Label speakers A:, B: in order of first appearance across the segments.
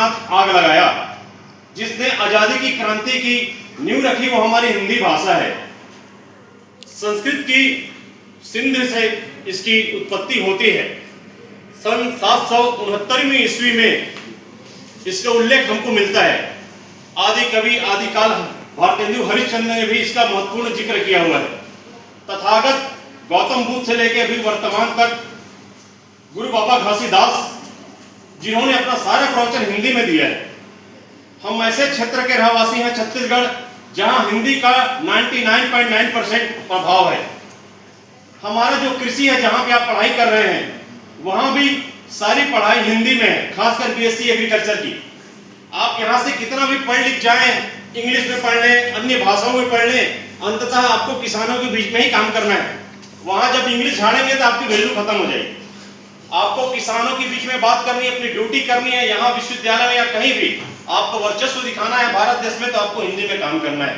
A: साथ आग लगाया। जिसने आजादी की क्रांति की नींव रखी वो हमारी हिंदी भाषा है। संस्कृत की सिंध से इसकी उत्पत्ति होती है। सन 769वीं ईस्वी में इसका उल्लेख हमको मिलता है। आदि कवि आदिकाल भारतेंदु हरिश्चंद्र ने भी इसका महत्वपूर्ण जिक्र किया हुआ है। तथागत गौतम बुद्ध से लेकर अभी वर्तमान तक गुरु बाबा घासीदास जिन्होंने अपना सारा प्रवचन हिंदी में दिया है। हम ऐसे क्षेत्र के रहवासी हैं छत्तीसगढ़ जहां हिंदी का 99.9% प्रभाव है। हमारा जो कृषि है जहां पे आप पढ़ाई कर रहे हैं वहां भी सारी पढ़ाई हिंदी में है, खासकर बीएससी एग्रीकल्चर की। आप यहां से कितना भी पढ़ लिख जाएं, इंग्लिश में पढ़ लें, अन्य भाषाओं में पढ़ लें, अंततः आपको किसानों के बीच में ही काम करना है। वहां जब इंग्लिश झाड़ेंगे तो आपकी वैल्यू खत्म हो जाएगी। आपको किसानों के बीच में बात करनी है, अपनी ड्यूटी करनी है। यहाँ विश्वविद्यालय में या कहीं भी आपको वर्चस्व दिखाना है भारत देश में, तो आपको हिंदी में काम करना है।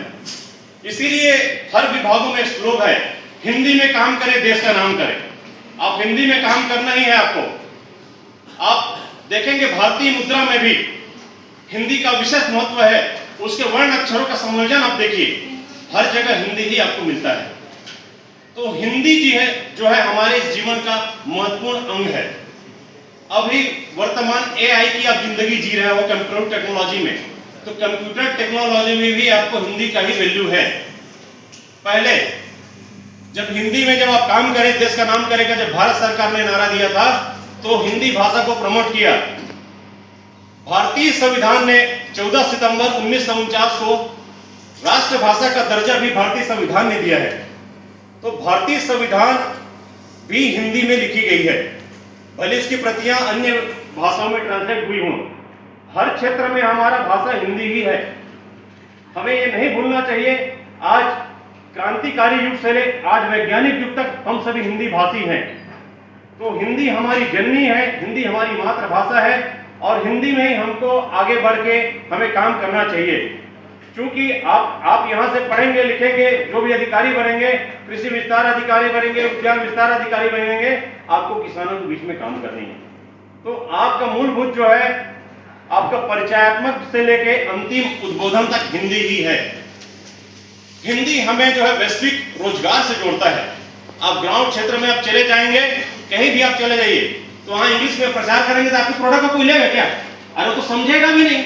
A: इसीलिए हर विभागों में श्लोक है, हिंदी में काम करें देश का नाम करें। आप हिंदी में काम करना ही है आपको। आप देखेंगे भारतीय मुद्रा में भी हिंदी का विशेष महत्व है। उसके वर्ण अक्षरों का संयोजन आप देखिए, हर जगह हिंदी ही आपको मिलता है। तो हिंदी जी है जो है हमारे जीवन का महत्वपूर्ण अंग है। अभी वर्तमान एआई की आप जिंदगी जी रहे हो कंप्यूटर टेक्नोलॉजी में, तो कंप्यूटर टेक्नोलॉजी में भी आपको हिंदी का ही वैल्यू है। पहले जब हिंदी में जब आप काम करें देश का नाम करेगा, जब भारत सरकार ने नारा दिया था तो हिंदी भाषा को प्रमोट किया। भारतीय संविधान ने 14 सितंबर 1949 को राष्ट्रभाषा का दर्जा भी भारतीय संविधान ने दिया है। तो भारतीय संविधान भी हिंदी में लिखी गई है, भले इसकी प्रतियां अन्य भाषाओं में ट्रांसलेट हुई हों। हर क्षेत्र में हमारा भाषा हिंदी ही है। हमें ये नहीं भूलना चाहिए, आज क्रांतिकारी युग से ले आज वैज्ञानिक युग तक हम सभी हिंदी भाषी हैं। तो हिंदी हमारी जननी है, हिंदी हमारी मातृभाषा है और हिंदी में ही हमको आगे बढ़ के हमें काम करना चाहिए। क्योंकि आप यहाँ से पढ़ेंगे लिखेंगे, जो भी अधिकारी बनेंगे, कृषि विस्तार अधिकारी बनेंगे, उद्यान विस्तार अधिकारी बनेंगे, आपको किसानों के बीच में काम करनी है। तो आपका मूलभूत जो है आपका परिचयात्मक से लेके अंतिम उद्बोधन तक हिंदी ही है। हिंदी हमें जो है वैश्विक रोजगार से जोड़ता है। आप ग्रामीण क्षेत्र में आप चले जाएंगे, कहीं भी आप चले जाइए, तो वहाँ इंग्लिश में प्रचार करेंगे तो आपके प्रोडक्ट को कोई लेगा क्या? अरे तो समझेगा भी नहीं।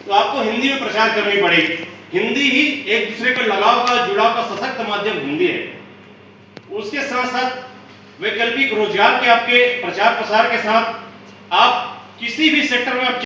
A: तो आपको हिंदी में प्रचार करनी पड़ेगी। हिंदी ही एक दूसरे को लगाव का, जुड़ाव का सशक्त माध्यम हिंदी है। उसके साथ साथ वैकल्पिक रोजगार के आपके प्रचार प्रसार के साथ आप किसी भी सेक्टर में आप